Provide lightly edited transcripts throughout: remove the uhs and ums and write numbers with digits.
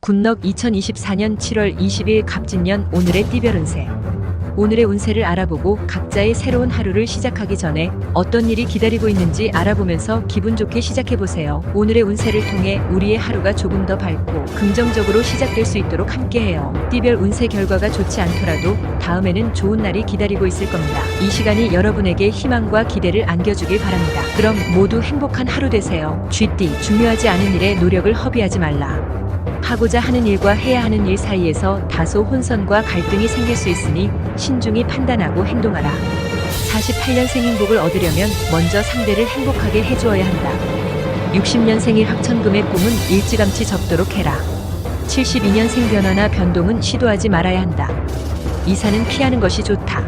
군럭 2024년 7월 20일 갑진년 오늘의 띠별 운세. 오늘의 운세를 알아보고 각자의 새로운 하루를 시작하기 전에 어떤 일이 기다리고 있는지 알아보면서 기분 좋게 시작해보세요. 오늘의 운세를 통해 우리의 하루가 조금 더 밝고 긍정적으로 시작될 수 있도록 함께해요. 띠별 운세 결과가 좋지 않더라도 다음에는 좋은 날이 기다리고 있을 겁니다. 이 시간이 여러분에게 희망과 기대를 안겨주길 바랍니다. 그럼 모두 행복한 하루 되세요. 쥐띠, 중요하지 않은 일에 노력을 허비하지 말라. 하고자 하는 일과 해야 하는 일 사이에서 다소 혼선과 갈등이 생길 수 있으니 신중히 판단하고 행동하라. 48년생 행복을 얻으려면 먼저 상대를 행복하게 해주어야 한다. 60년생일 학천금의 꿈은 일찌감치 접도록 해라. 72년생 변화나 변동은 시도하지 말아야 한다. 이사는 피하는 것이 좋다.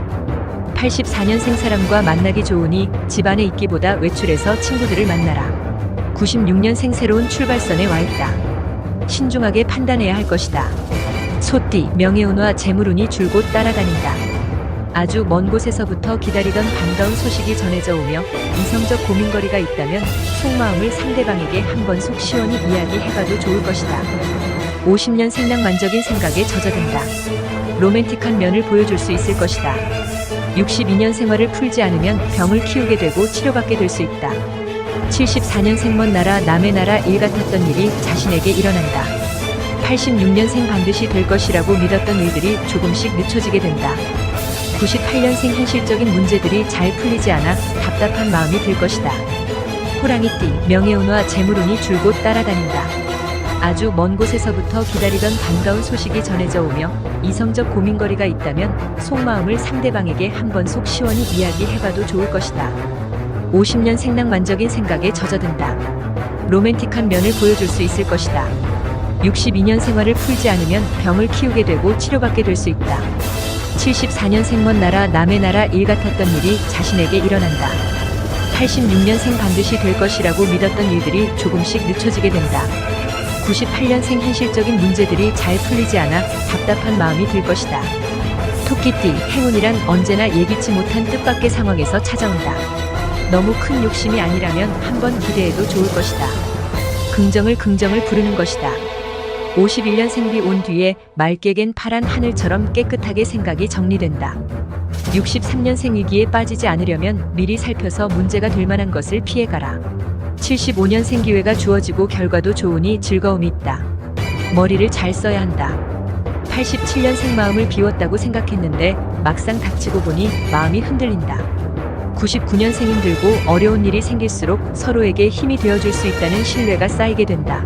84년생 사람과 만나기 좋으니 집안에 있기보다 외출해서 친구들을 만나라. 96년생 새로운 출발선에 와 있다. 신중하게 판단해야 할 것이다. 소띠, 명예운과 재물운이 줄곧 따라다닌다. 아주 먼 곳에서부터 기다리던 반가운 소식이 전해져 오며 이성적 고민거리가 있다면 속마음을 상대방에게 한번 속 시원히 이야기해봐도 좋을 것이다. 50년 생낭만적인 생각에 젖어든다. 로맨틱한 면을 보여줄 수 있을 것이다. 62년 생활을 풀지 않으면 병을 키우게 되고 치료받게 될 수 있다. 74년생 먼 나라 남의 나라 일 같았던 일이 자신에게 일어난다. 86년생 반드시 될 것이라고 믿었던 일들이 조금씩 늦춰지게 된다. 98년생 현실적인 문제들이 잘 풀리지 않아 답답한 마음이 들 것이다. 호랑이띠, 명예운과 재물운이 줄곧 따라다닌다. 아주 먼 곳에서부터 기다리던 반가운 소식이 전해져 오며 이성적 고민거리가 있다면 속마음을 상대방에게 한번 속 시원히 이야기해봐도 좋을 것이다. 50년 생낭만적인 생각에 젖어든다. 로맨틱한 면을 보여줄 수 있을 것이다. 62년 생활을 풀지 않으면 병을 키우게 되고 치료받게 될 수 있다. 74년생 먼 나라 남의 나라 일 같았던 일이 자신에게 일어난다. 86년생 반드시 될 것이라고 믿었던 일들이 조금씩 늦춰지게 된다. 98년생 현실적인 문제들이 잘 풀리지 않아 답답한 마음이 들 것이다. 토끼띠, 행운이란 언제나 예기치 못한 뜻밖의 상황에서 찾아온다. 너무 큰 욕심이 아니라면 한번 기대해도 좋을 것이다. 긍정을 부르는 것이다. 51년 생비 온 뒤에 맑게 갠 파란 하늘처럼 깨끗하게 생각이 정리된다. 63년생 위기에 빠지지 않으려면 미리 살펴서 문제가 될 만한 것을 피해가라. 75년생 기회가 주어지고 결과도 좋으니 즐거움이 있다. 머리를 잘 써야 한다. 87년생 마음을 비웠다고 생각했는데 막상 닥치고 보니 마음이 흔들린다. 99년생 힘들고 어려운 일이 생길수록 서로에게 힘이 되어줄 수 있다는 신뢰가 쌓이게 된다.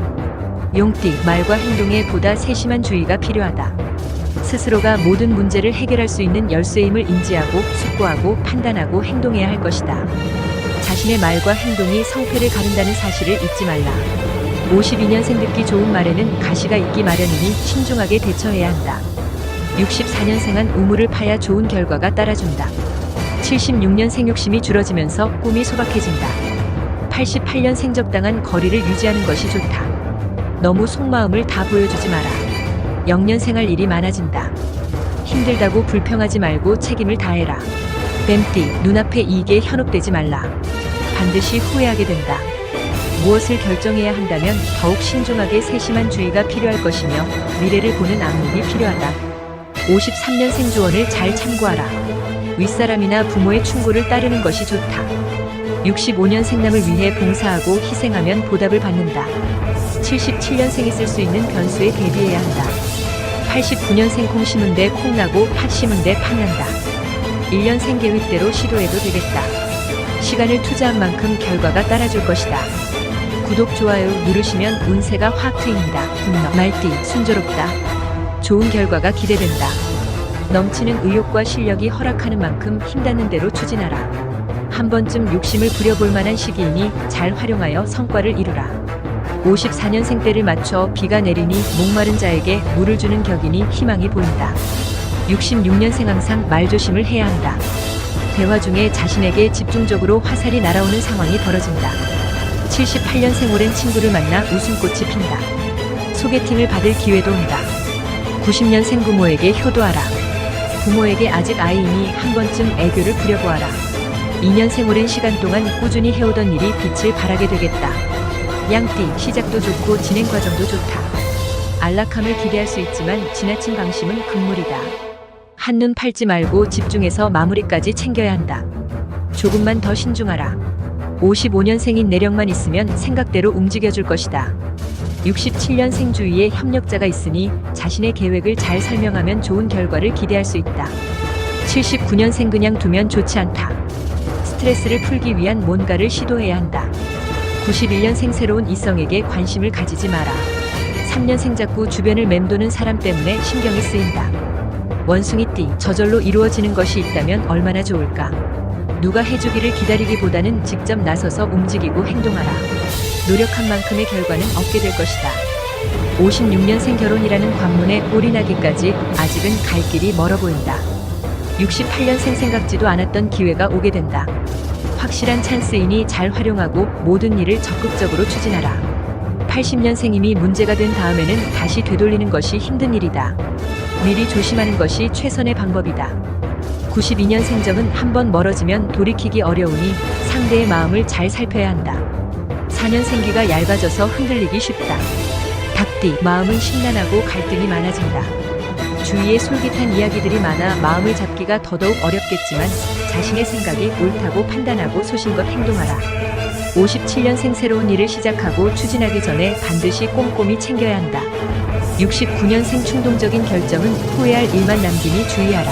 용띠, 말과 행동에 보다 세심한 주의가 필요하다. 스스로가 모든 문제를 해결할 수 있는 열쇠임을 인지하고 숙고하고 판단하고 행동해야 할 것이다. 자신의 말과 행동이 성패를 가른다는 사실을 잊지 말라. 52년생 듣기 좋은 말에는 가시가 있기 마련이니 신중하게 대처해야 한다. 64년생한 우물을 파야 좋은 결과가 따라준다. 76년생 욕심이 줄어지면서 꿈이 소박해진다. 88년생 적당한 거리를 유지하는 것이 좋다. 너무 속마음을 다 보여주지 마라. 0년생 할 일이 많아진다. 힘들다고 불평하지 말고 책임을 다해라. 뱀띠, 눈앞의 이익에 현혹되지 말라. 반드시 후회하게 된다. 무엇을 결정해야 한다면 더욱 신중하게 세심한 주의가 필요할 것이며 미래를 보는 악몽이 필요하다. 53년생 조언을 잘 참고하라. 윗사람이나 부모의 충고를 따르는 것이 좋다. 65년생 남을 위해 봉사하고 희생하면 보답을 받는다. 77년생이 쓸 수 있는 변수에 대비해야 한다. 89년생 콩 심은 데 콩 나고 팥 심은 데 팥 난다. 1년생 계획대로 시도해도 되겠다. 시간을 투자한 만큼 결과가 따라줄 것이다. 구독, 좋아요 누르시면 운세가 확 트입니다. 군럭, 말띠, 순조롭다. 좋은 결과가 기대된다. 넘치는 의욕과 실력이 허락하는 만큼 힘닿는 대로 추진하라. 한 번쯤 욕심을 부려볼 만한 시기이니 잘 활용하여 성과를 이루라. 54년생 때를 맞춰 비가 내리니 목마른 자에게 물을 주는 격이니 희망이 보인다. 66년생 항상 말조심을 해야 한다. 대화 중에 자신에게 집중적으로 화살이 날아오는 상황이 벌어진다. 78년생 오랜 친구를 만나 웃음꽃이 핀다. 소개팅을 받을 기회도 온다. 90년생 부모에게 효도하라. 부모에게 아직 아이이니 한 번쯤 애교를 부려보아라. 2년생 오랜 시간 동안 꾸준히 해오던 일이 빛을 발하게 되겠다. 양띠, 시작도 좋고 진행 과정도 좋다. 안락함을 기대할 수 있지만 지나친 방심은 금물이다. 한눈 팔지 말고 집중해서 마무리까지 챙겨야 한다. 조금만 더 신중하라. 55년생인 내력만 있으면 생각대로 움직여줄 것이다. 67년생 주위에 협력자가 있으니 자신의 계획을 잘 설명하면 좋은 결과를 기대할 수 있다. 79년생 그냥 두면 좋지 않다. 스트레스를 풀기 위한 뭔가를 시도해야 한다. 91년생 새로운 이성에게 관심을 가지지 마라. 3년생 자꾸 주변을 맴도는 사람 때문에 신경이 쓰인다. 원숭이띠, 저절로 이루어지는 것이 있다면 얼마나 좋을까. 누가 해주기를 기다리기보다는 직접 나서서 움직이고 행동하라. 노력한 만큼의 결과는 얻게 될 것이다. 56년생 결혼이라는 관문에 꼴이 나기까지 아직은 갈 길이 멀어 보인다. 68년생 생각지도 않았던 기회가 오게 된다. 확실한 찬스이니 잘 활용하고 모든 일을 적극적으로 추진하라. 80년생임이 문제가 된 다음에는 다시 되돌리는 것이 힘든 일이다. 미리 조심하는 것이 최선의 방법이다. 92년생정은 한번 멀어지면 돌이키기 어려우니 상대의 마음을 잘 살펴야 한다. 4년생기가 얇아져서 흔들리기 쉽다. 닭띠, 마음은 심란하고 갈등이 많아진다. 주위에 솔깃한 이야기들이 많아 마음을 잡기가 더더욱 어렵겠지만 자신의 생각이 옳다고 판단하고 소신껏 행동하라. 57년생 새로운 일을 시작하고 추진하기 전에 반드시 꼼꼼히 챙겨야 한다. 69년생 충동적인 결정은 후회할 일만 남기니 주의하라.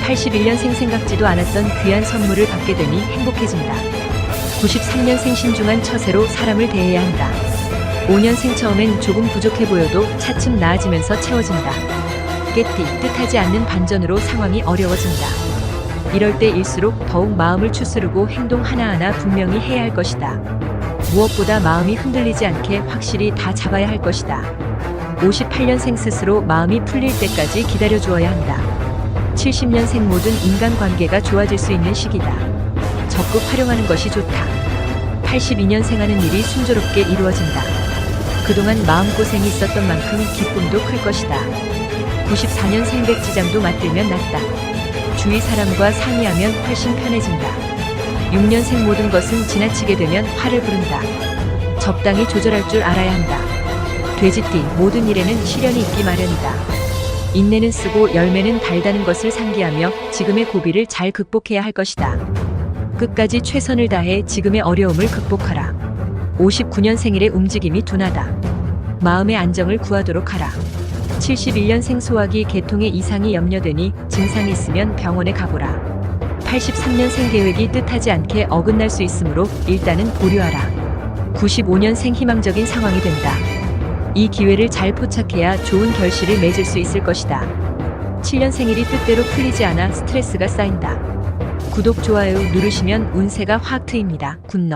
81년생 생각지도 않았던 귀한 선물을 받게 되니 행복해진다. 93년생 신중한 처세로 사람을 대해야 한다. 5년생 처음엔 조금 부족해 보여도 차츰 나아지면서 채워진다. 깨띠, 뜻하지 않는 반전으로 상황이 어려워진다. 이럴 때일수록 더욱 마음을 추스르고 행동 하나하나 분명히 해야 할 것이다. 무엇보다 마음이 흔들리지 않게 확실히 다 잡아야 할 것이다. 58년생 스스로 마음이 풀릴 때까지 기다려주어야 한다. 70년생 모든 인간관계가 좋아질 수 있는 시기다. 적극 활용하는 것이 좋다. 82년생 하는 일이 순조롭게 이루어진다. 그동안 마음고생이 있었던 만큼 기쁨도 클 것이다. 94년생 백지장도 맞들면 낫다. 주위 사람과 상의하면 훨씬 편해진다. 6년생 모든 것은 지나치게 되면 화를 부른다. 적당히 조절할 줄 알아야 한다. 돼지띠, 모든 일에는 시련이 있기 마련이다. 인내는 쓰고 열매는 달다는 것을 상기하며 지금의 고비를 잘 극복해야 할 것이다. 끝까지 최선을 다해 지금의 어려움을 극복하라. 59년생일의 움직임이 둔하다. 마음의 안정을 구하도록 하라. 71년생 소화기 계통에 이상이 염려되니 증상이 있으면 병원에 가보라. 83년생 계획이 뜻하지 않게 어긋날 수 있으므로 일단은 보류하라. 95년생 희망적인 상황이 된다. 이 기회를 잘 포착해야 좋은 결실을 맺을 수 있을 것이다. 7년생일이 뜻대로 풀리지 않아 스트레스가 쌓인다. 구독, 좋아요 누르시면 운세가 확 트입니다. 굿럭.